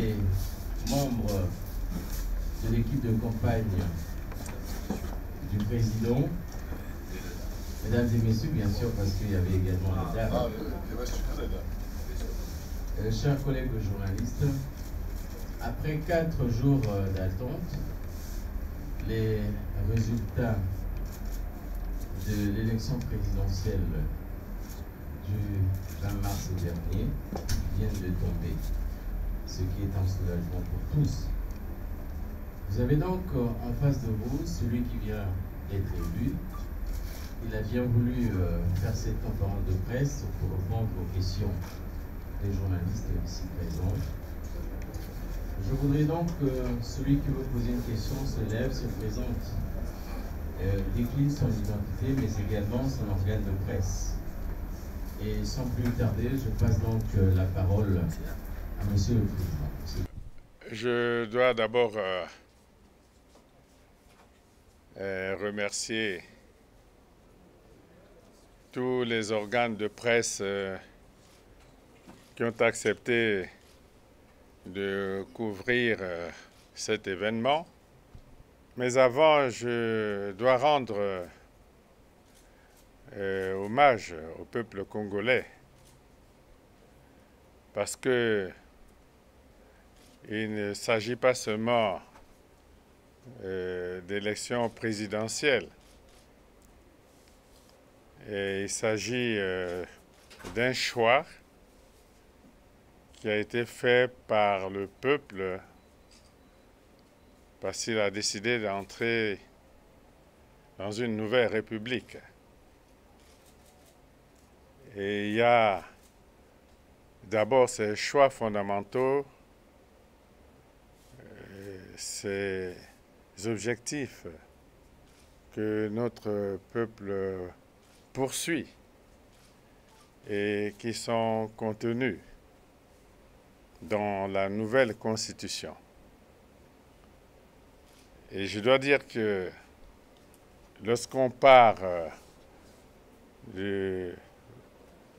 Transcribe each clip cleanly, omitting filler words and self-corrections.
les membres de l'équipe de campagne du président, mesdames et messieurs, bien sûr, parce qu'il y avait également les dames. Chers collègues journalistes, après 4 jours d'attente, les résultats de l'élection présidentielle du 20 mars dernier viennent de tomber, ce qui est un soulagement pour tous. Vous avez donc en face de vous celui qui vient d'être élu. Il a bien voulu faire cette conférence de presse pour répondre aux questions des journalistes ici présents. Je voudrais donc que celui qui veut poser une question se lève, se présente, décline son identité, mais également son organe de presse. Et sans plus tarder, je passe donc la parole à Monsieur le Président. Je dois d'abord remercier tous les organes de presse qui ont accepté de couvrir cet événement. Mais avant, je dois rendre hommage au peuple congolais parce que il ne s'agit pas seulement d'élections présidentielles. Et il s'agit d'un choix qui a été fait par le peuple parce qu'il a décidé d'entrer dans une nouvelle république. Et il y a d'abord ces choix fondamentaux, ces objectifs que notre peuple poursuit et qui sont contenus dans la nouvelle constitution. Et je dois dire que lorsqu'on part du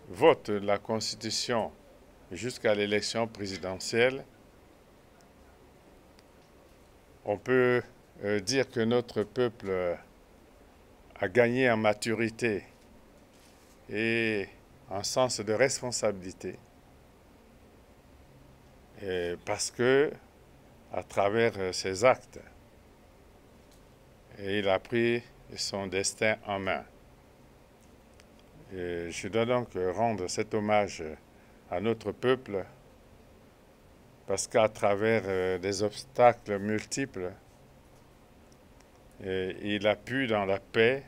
vote de la constitution jusqu'à l'élection présidentielle, on peut dire que notre peuple a gagné en maturité et en sens de responsabilité. Et parce que, à travers ses actes, il a pris son destin en main. Et je dois donc rendre cet hommage à notre peuple parce qu'à travers des obstacles multiples, il a pu, dans la paix,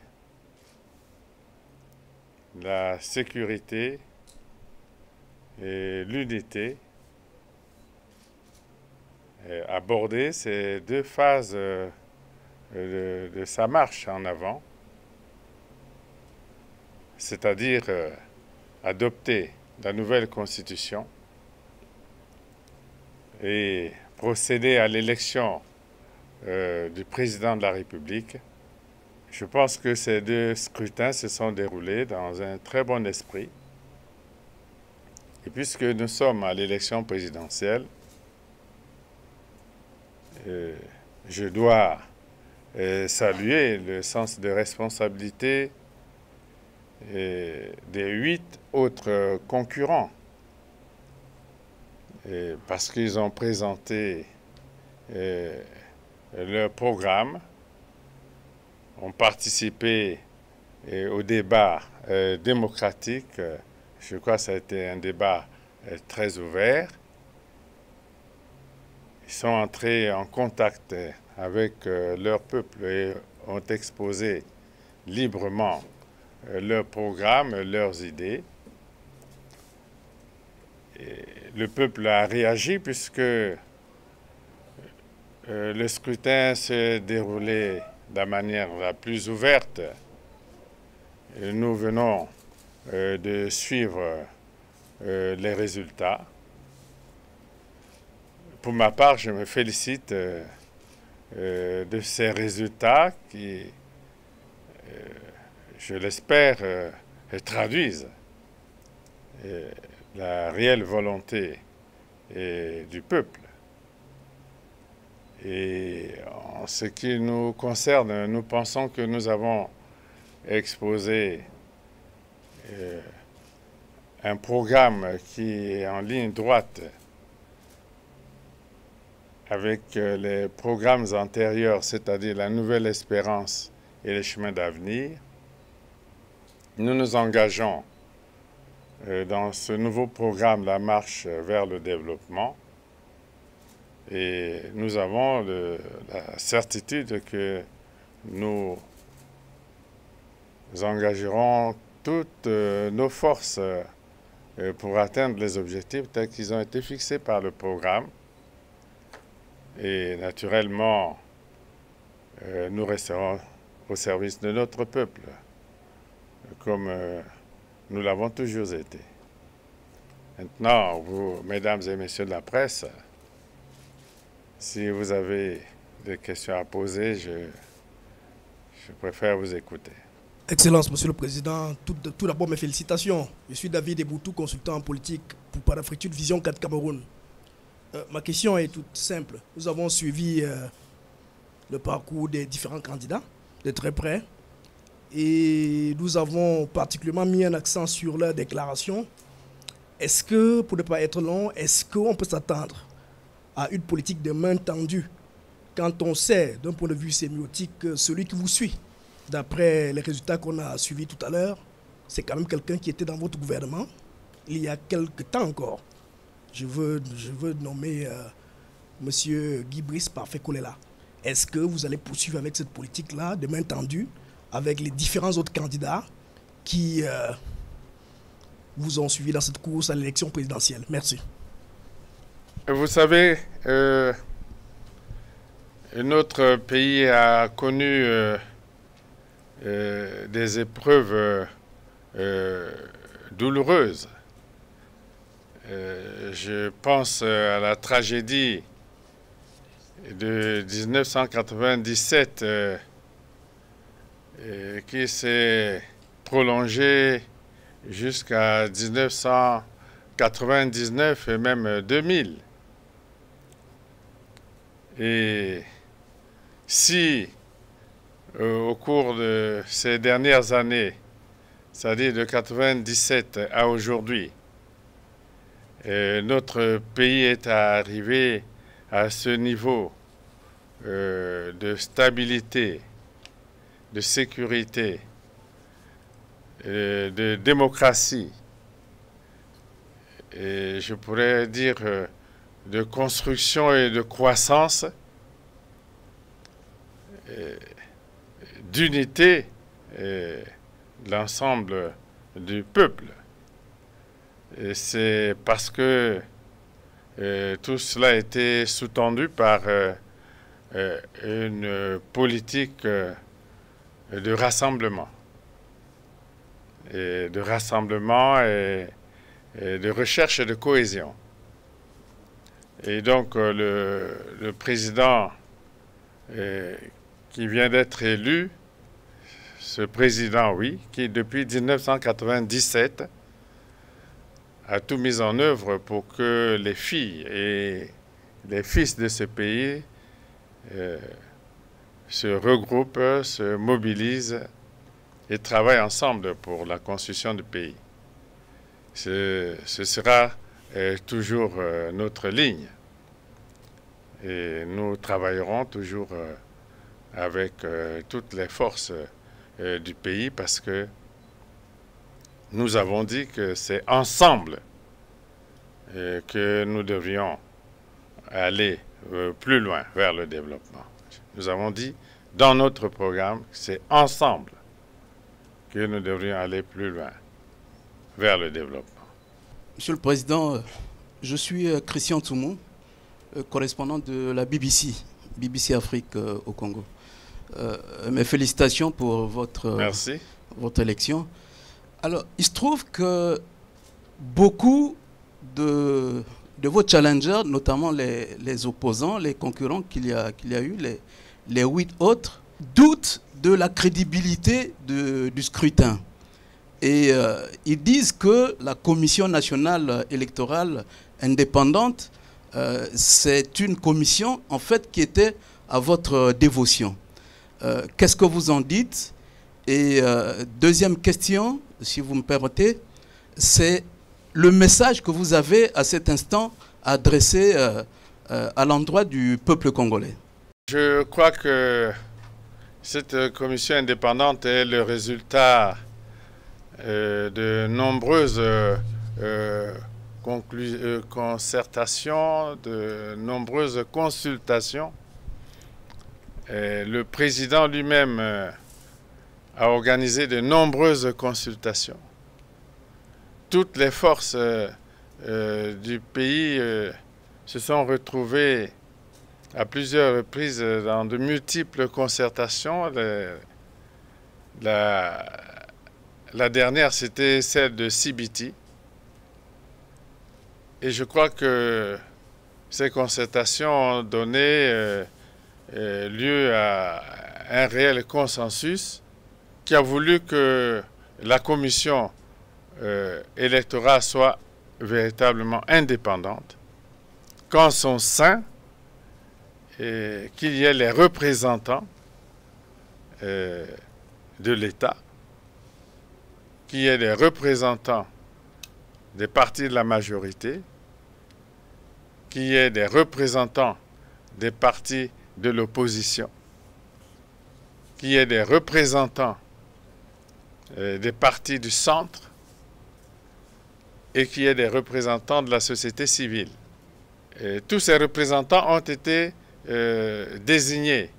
la sécurité et l'unité, aborder ces 2 phases de sa marche en avant, c'est-à-dire adopter la nouvelle constitution et procéder à l'élection du président de la République. Je pense que ces 2 scrutins se sont déroulés dans un très bon esprit. Et puisque nous sommes à l'élection présidentielle, je dois saluer le sens de responsabilité des 8 autres concurrents parce qu'ils ont présenté leur programme, ont participé au débat démocratique. Je crois que ça a été un débat très ouvert. Ils sont entrés en contact avec leur peuple et ont exposé librement leur programme, leurs idées. Et le peuple a réagi puisque le scrutin s'est déroulé de la manière la plus ouverte. Et nous venons de suivre les résultats. Pour ma part, je me félicite de ces résultats qui, je l'espère, traduisent la réelle volonté du peuple. Et en ce qui nous concerne, nous pensons que nous avons exposé un programme qui est en ligne droite avec les programmes antérieurs, c'est-à-dire la Nouvelle Espérance et les chemins d'avenir. Nous nous engageons dans ce nouveau programme, la marche vers le développement, et nous avons la certitude que nous engagerons toutes nos forces pour atteindre les objectifs tels qu'ils ont été fixés par le programme. Et naturellement, nous resterons au service de notre peuple, comme nous l'avons toujours été. Maintenant, vous, mesdames et messieurs de la presse, si vous avez des questions à poser, je préfère vous écouter. Excellence, Monsieur le Président. Tout d'abord, mes félicitations. Je suis David Eboutou, consultant en politique pour Panafrique Vision 4 Cameroun. Ma question est toute simple. Nous avons suivi le parcours des différents candidats de très près et nous avons particulièrement mis un accent sur leur déclaration. Est-ce que, pour ne pas être long, est-ce qu'on peut s'attendre à une politique de main tendue quand on sait, d'un point de vue sémiotique, que celui qui vous suit, d'après les résultats qu'on a suivis tout à l'heure, c'est quand même quelqu'un qui était dans votre gouvernement il y a quelque temps encore. Je veux nommer M. Guy Brice Parfait-Kolela. Est-ce que vous allez poursuivre avec cette politique-là, de main tendue, avec les différents autres candidats qui vous ont suivi dans cette course à l'élection présidentielle? Merci. Vous savez, notre pays a connu des épreuves douloureuses. Je pense à la tragédie de 1997 qui s'est prolongée jusqu'à 1999 et même 2000. Et si au cours de ces dernières années, c'est-à-dire de 1997 à aujourd'hui, notre pays est arrivé à ce niveau de stabilité, de sécurité, de démocratie, et je pourrais dire de construction et de croissance, d'unité de l'ensemble du peuple. Et c'est parce que tout cela a été sous-tendu par une politique de rassemblement. Et de rassemblement et de recherche et de cohésion. Et donc le président qui vient d'être élu, ce président, oui, qui depuis 1997 a tout mis en œuvre pour que les filles et les fils de ce pays se regroupent, se mobilisent et travaillent ensemble pour la construction du pays. Ce sera toujours notre ligne. Et nous travaillerons toujours avec toutes les forces du pays parce que nous avons dit que c'est ensemble que nous devrions aller plus loin vers le développement. Nous avons dit dans notre programme que c'est ensemble que nous devrions aller plus loin vers le développement. Monsieur le Président, je suis Christian Toumou, correspondant de la BBC Afrique au Congo. Mes félicitations pour votre élection. Alors, il se trouve que beaucoup de vos challengers, notamment les opposants, les concurrents qu'il y a eu, les 8 autres, doutent de la crédibilité du scrutin. Et ils disent que la Commission nationale électorale indépendante c'est une commission en fait qui était à votre dévotion. Qu'est-ce que vous en dites? Et deuxième question, si vous me permettez, c'est le message que vous avez à cet instant adressé à l'endroit du peuple congolais. Je crois que cette commission indépendante est le résultat de nombreuses concertations, de nombreuses consultations. Le président lui-même a organisé de nombreuses consultations. Toutes les forces du pays se sont retrouvées à plusieurs reprises dans de multiples concertations. La dernière, c'était celle de Sibiti. Et je crois que ces concertations ont donné lieu à un réel consensus qui a voulu que la commission électorale soit véritablement indépendante, qu'en son sein, qu'il y ait les représentants de l'État, qu'il y ait des représentants des partis de la majorité, qu'il y ait des représentants des partis de l'opposition, qu'il y ait des représentants des partis du centre et qu'il y ait des représentants de la société civile. Et tous ces représentants ont été désignés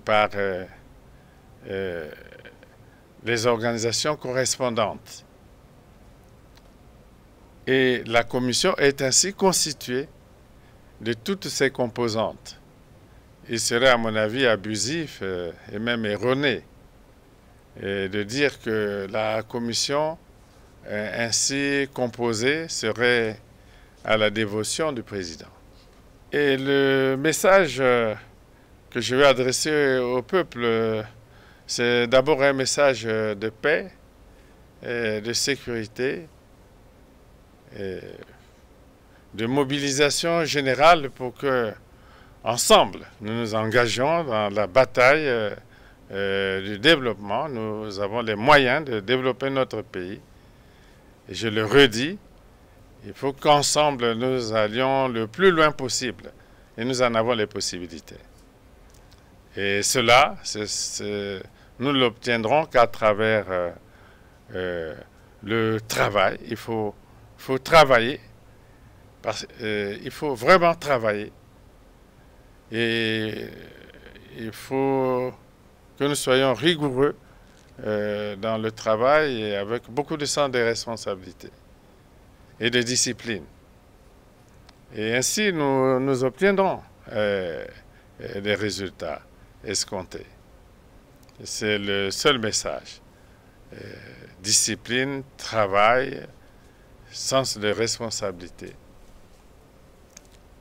par les organisations correspondantes. Et la commission est ainsi constituée de toutes ses composantes. Il serait, à mon avis, abusif et même erroné de dire que la commission ainsi composée serait à la dévotion du président. Et le message que je vais adresser au peuple, c'est d'abord un message de paix, de sécurité, de mobilisation générale pour que, ensemble, nous nous engagions dans la bataille du développement. Nous avons les moyens de développer notre pays. Et je le redis, il faut qu'ensemble nous allions le plus loin possible. Et nous en avons les possibilités. Et cela, nous l'obtiendrons qu'à travers le travail. Il faut travailler. Il faut vraiment travailler. Et il faut que nous soyons rigoureux dans le travail et avec beaucoup de sens des responsabilités et de discipline. Et ainsi, nous obtiendrons des résultats escomptés. C'est le seul message. Discipline, travail, sens de responsabilité.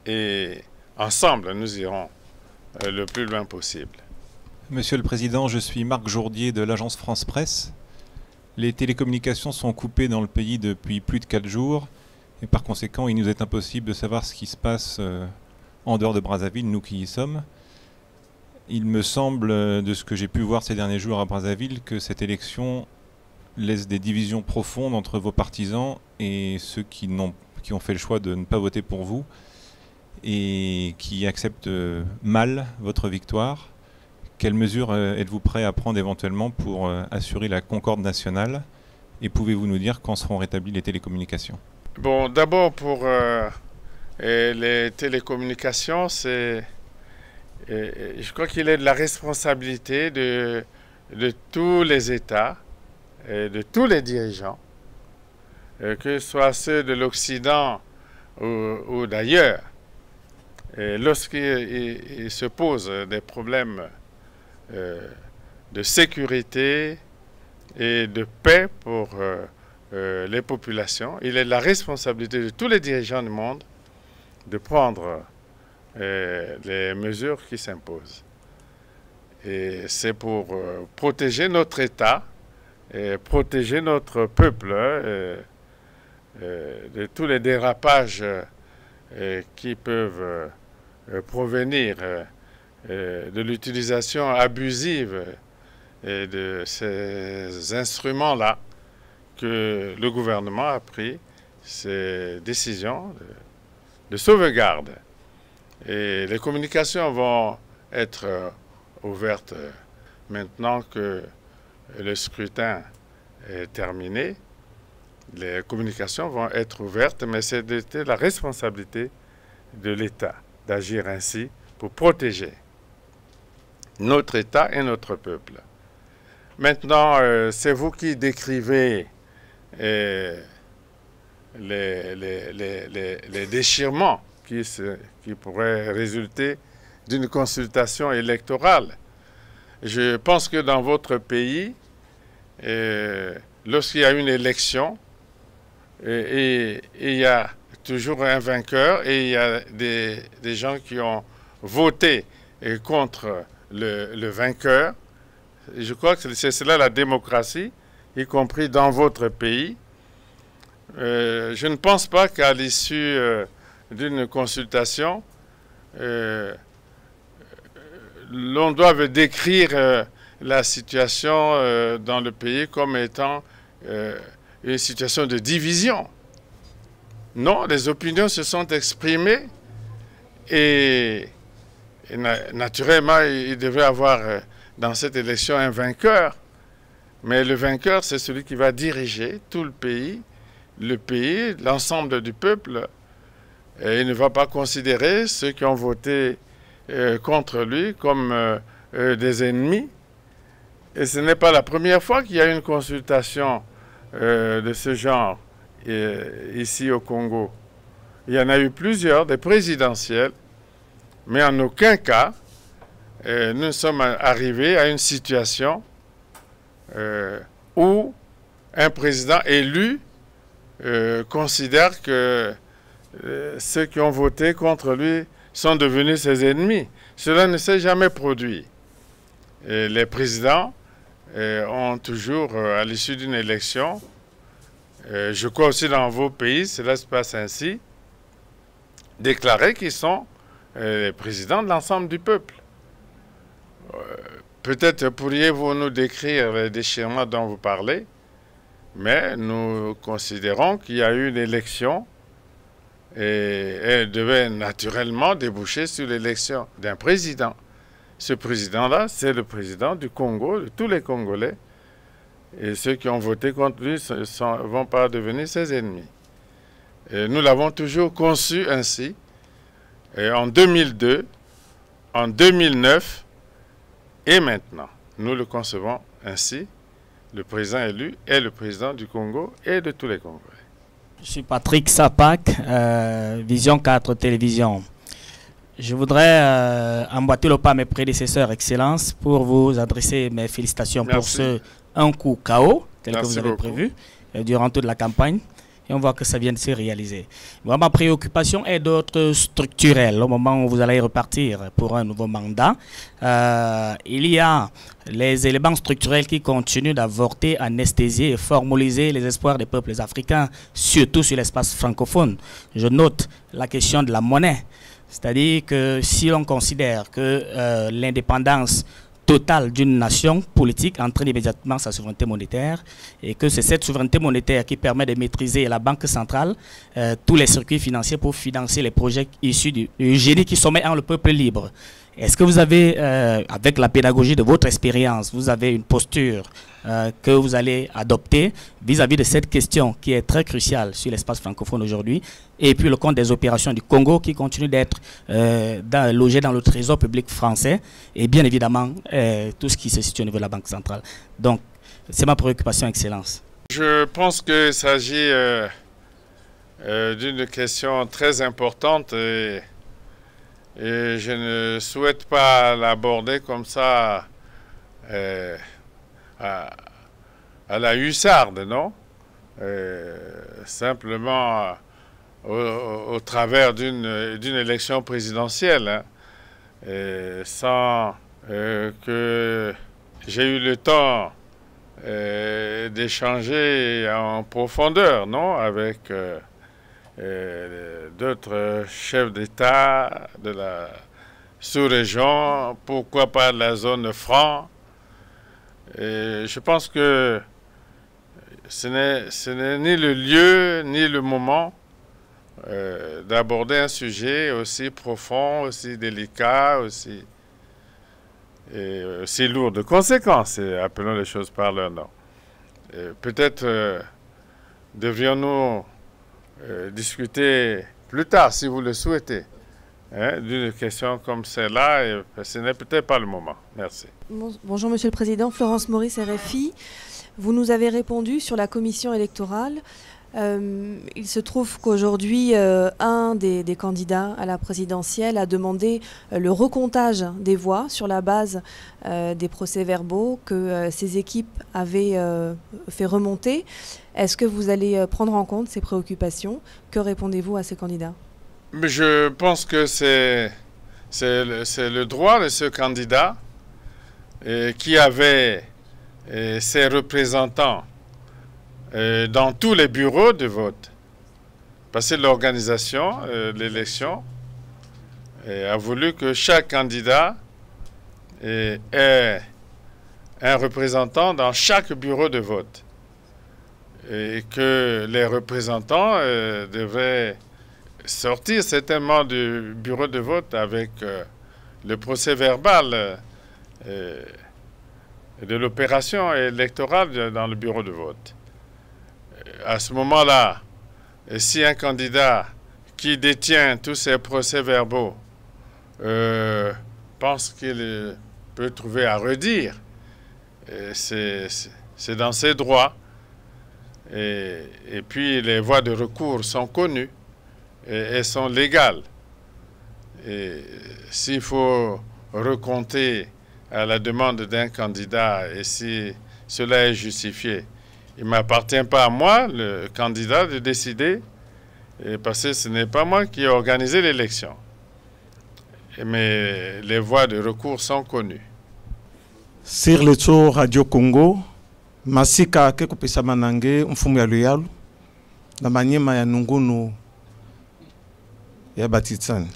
Et ensemble, nous irons le plus loin possible. Monsieur le Président, je suis Marc Jourdier de l'agence France Presse. Les télécommunications sont coupées dans le pays depuis plus de 4 jours et par conséquent, il nous est impossible de savoir ce qui se passe en dehors de Brazzaville, nous qui y sommes. Il me semble, de ce que j'ai pu voir ces derniers jours à Brazzaville, que cette élection laisse des divisions profondes entre vos partisans et ceux qui ont fait le choix de ne pas voter pour vous et qui acceptent mal votre victoire. Quelles mesures êtes-vous prêt à prendre éventuellement pour assurer la concorde nationale? Et pouvez-vous nous dire quand seront rétablies les télécommunications? Bon, d'abord pour les télécommunications, je crois qu'il est de la responsabilité de tous les États et de tous les dirigeants, que ce soit ceux de l'Occident ou d'ailleurs, lorsqu'il se pose des problèmes de sécurité et de paix pour les populations, il est de la responsabilité de tous les dirigeants du monde de prendre les mesures qui s'imposent. Et c'est pour protéger notre État et protéger notre peuple de tous les dérapages qui peuvent provenir de l'utilisation abusive de ces instruments-là, que le gouvernement a pris ces décisions de sauvegarde. Et les communications vont être ouvertes maintenant que le scrutin est terminé. Les communications vont être ouvertes, mais c'était la responsabilité de l'État d'agir ainsi pour protéger notre État et notre peuple. Maintenant, c'est vous qui décrivez les déchirements qui pourraient résulter d'une consultation électorale. Je pense que dans votre pays, lorsqu'il y a une élection, il y a toujours un vainqueur et il y a des gens qui ont voté contre le vainqueur. Je crois que c'est cela la démocratie, y compris dans votre pays. Je ne pense pas qu'à l'issue d'une consultation, l'on doive décrire la situation dans le pays comme étant une situation de division. Non, les opinions se sont exprimées et naturellement, il devait y avoir dans cette élection un vainqueur. Mais le vainqueur, c'est celui qui va diriger tout le pays, l'ensemble du peuple. Et il ne va pas considérer ceux qui ont voté contre lui comme des ennemis. Et ce n'est pas la première fois qu'il y a une consultation de ce genre ici au Congo. Il y en a eu plusieurs, des présidentielles, mais en aucun cas nous sommes arrivés à une situation où un président élu considère que ceux qui ont voté contre lui sont devenus ses ennemis. Cela ne s'est jamais produit. Et les présidents ont toujours, à l'issue d'une élection, je crois aussi dans vos pays, cela se passe ainsi, déclaré qu'ils sont les présidents de l'ensemble du peuple. Peut-être pourriez-vous nous décrire les déchirements dont vous parlez, mais nous considérons qu'il y a eu une élection et elle devait naturellement déboucher sur l'élection d'un président. Ce président-là, c'est le président du Congo, de tous les Congolais. Et ceux qui ont voté contre lui ne vont pas devenir ses ennemis. Et nous l'avons toujours conçu ainsi. Et en 2002, en 2009 et maintenant, nous le concevons ainsi. Le président élu est le président du Congo et de tous les Congolais. Je suis Patrick Sapak, Vision 4 Télévision. Je voudrais emboîter le pas à mes prédécesseurs, Excellence, pour vous adresser mes félicitations. Merci. Pour ce un coup KO, tel que vous avez prévu, durant toute la campagne. Et on voit que ça vient de se réaliser. Moi, ma préoccupation est d'autres structurelle. Au moment où vous allez repartir pour un nouveau mandat, il y a les éléments structurels qui continuent d'avorter, anesthésier et formaliser les espoirs des peuples africains, surtout sur l'espace francophone. Je note la question de la monnaie. C'est-à-dire que si l'on considère que l'indépendance totale d'une nation politique entraîne immédiatement sa souveraineté monétaire et que c'est cette souveraineté monétaire qui permet de maîtriser la banque centrale, tous les circuits financiers pour financer les projets issus du génie qui sommet en le peuple libre. Est-ce que vous avez, avec la pédagogie de votre expérience, vous avez une posture que vous allez adopter vis-à-vis de cette question qui est très cruciale sur l'espace francophone aujourd'hui, et puis le compte des opérations du Congo qui continue d'être logé dans le trésor public français, et bien évidemment tout ce qui se situe au niveau de la Banque centrale. Donc, c'est ma préoccupation, Excellence. Je pense qu'il s'agit d'une question très importante et je ne souhaite pas l'aborder comme ça à la hussarde, non? Simplement au travers d'une élection présidentielle, hein, sans que j'ai eu le temps d'échanger en profondeur, non, avec d'autres chefs d'État de la sous-région, pourquoi pas la zone franc. Et je pense que ce n'est ni le lieu ni le moment d'aborder un sujet aussi profond, aussi délicat, aussi lourd de conséquences, et appelons les choses par leur nom. Peut-être devrions-nous discuter plus tard, si vous le souhaitez, d'une question comme celle-là, et ce n'est peut-être pas le moment. Merci. Bonjour Monsieur le Président, Florence Maurice, RFI. Vous nous avez répondu sur la commission électorale. Il se trouve qu'aujourd'hui, un des candidats à la présidentielle a demandé le recomptage des voix sur la base des procès-verbaux que ses équipes avaient fait remonter. Est-ce que vous allez prendre en compte ces préoccupations? Que répondez-vous à ces candidats? Je pense que c'est le droit de ce candidat qui avait ses représentants dans tous les bureaux de vote. Parce que l'organisation de l'élection a voulu que chaque candidat ait un représentant dans chaque bureau de vote. Et que les représentants devraient sortir certainement du bureau de vote avec le procès verbal de l'opération électorale dans le bureau de vote. À ce moment-là, si un candidat qui détient tous ces procès-verbaux pense qu'il peut trouver à redire, c'est dans ses droits. Et puis les voies de recours sont connues et sont légales. Et s'il faut recompter à la demande d'un candidat et si cela est justifié, il ne m'appartient pas à moi, le candidat, de décider, parce que ce n'est pas moi qui ai organisé l'élection. Mais les voies de recours sont connues. Sur le tour Radio Congo, masika ke kupesa manange mfumu ya luyalu na manyema ya nungunu ya batitsani.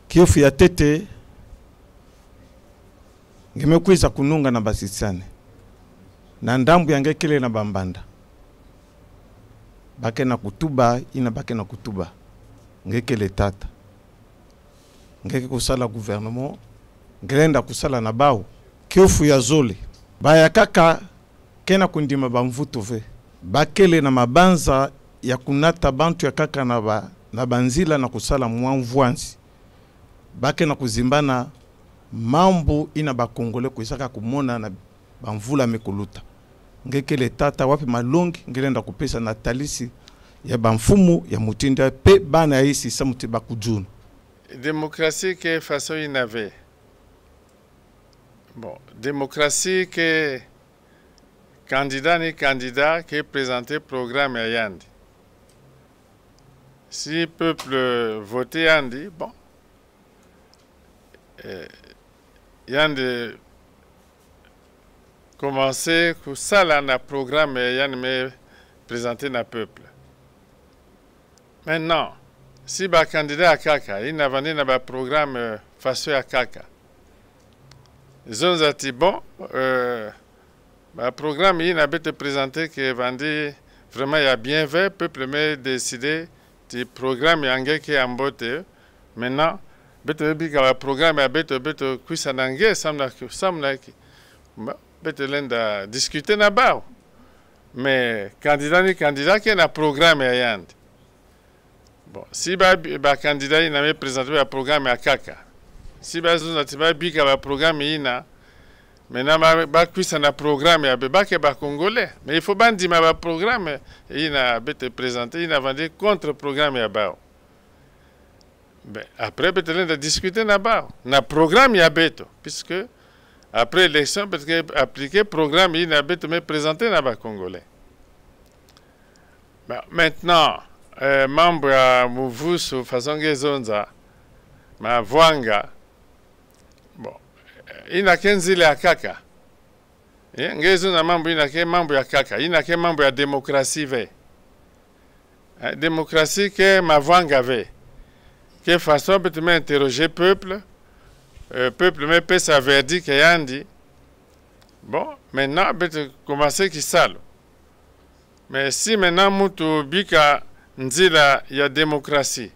Kiofu ya tete ngemekwiza kununga na batitsani. Na ndambu yangekele na bambanda. Bake na kutuba, ina bake na kutuba. Ngekele tata. Ngeke kusala gouvernement. Ngelenda kusala na bao. Kiofu ya zole. Baya kaka kena kundima bamvuto ve. Bakele na mabanza ya kunata bantu ya kaka na banzila na kusala mwanvuansi. Bake na kuzimbana mambo ina bakongole kuisaka kumona na bamvula mekuluta. Ngekele tata wapi malongi ngelenda kupesa na talisi ya bamfumu ya mutinda pe bana ya isi samuti bakujunu. Démocratie que façon il n'avait. Bon, démocratie que candidat ni candidat qui présenté programme à Yandi. Si le peuple votait Yandi, bon, Yandi commencer que ça là na programme Yandi me présenté na peuple. Maintenant, si le candidat à Kaka, il n'a pas de programme face à Kaka. Ils ont dit, bon, le programme, il n'a pas été présenté que Vandi, vraiment, il a bien fait, le peuple m'a décidé, le programme, il y a un qui est en beauté. Maintenant, le programme, il y a un qui est en anglais, il y a discuté là-bas. Mais candidat qui a un programme, il y a un. Bon, si le candidat il n'a présenté un programme à Kaka, si le programme il a, maintenant il a un programme à Congolais, mais il faut pas dire que le programme il a été présenté, il a vendu contre programme à Bao. Après, peut-être discuter là-bas. Le programme il a beto, puisque après l'élection, peut-être appliquer le programme il a beto mais présenté là-bas Congolais. Maintenant, membre ya muvusu façon gezonza ma vwanga bon ina kenzile ya kaka ngezonza mambo ina ke mambo ya kaka ina ke mambo ya demokrasi ve Démocratie que Mavanga avait. Quelle façon peut m'interroger peuple? Peuple me peut sa verdict et Yandi. Bon, maintenant, peut commencer qui sale. Mais si maintenant, Moutou Bika Nzila, il y a démocratie.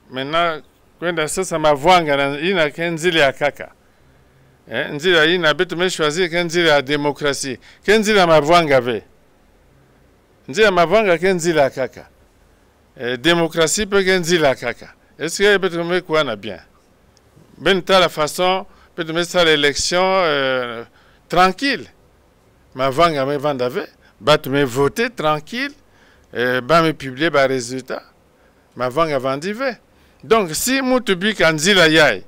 Maintenant, quand ça Mavanga, il y a Kenzila Kaka. Nzila, il y a peut choisir Kenzila démocratie. Kenzila Mavanga avait. Nzila Mavanga Kenzila Kaka. Démocratie peut Kenzila Kaka. Est-ce qu'il peut mettre quoi na bien? Ben la façon peut mettre ça l'élection tranquille. Mavanga me vendave, bat me voter tranquille, bat me publier les résultats. Mavanga vendive. Donc si Moutubi Kanzila yai,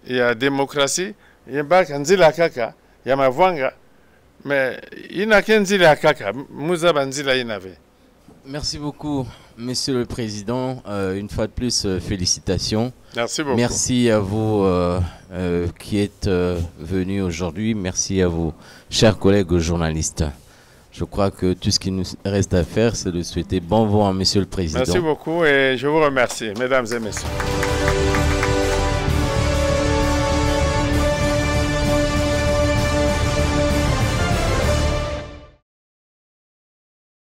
il y a démocratie, il y a Kanzila Kaka, il y a Mavanga. Mais il n'a qu'un zila kaka, Mouza Banzila inave. Merci beaucoup, Monsieur le Président. Une fois de plus, félicitations. Merci beaucoup. Merci à vous qui êtes venus aujourd'hui. Merci à vous, chers collègues journalistes. Je crois que tout ce qui nous reste à faire, c'est de souhaiter bon vent à Monsieur le Président. Merci beaucoup et je vous remercie, mesdames et messieurs.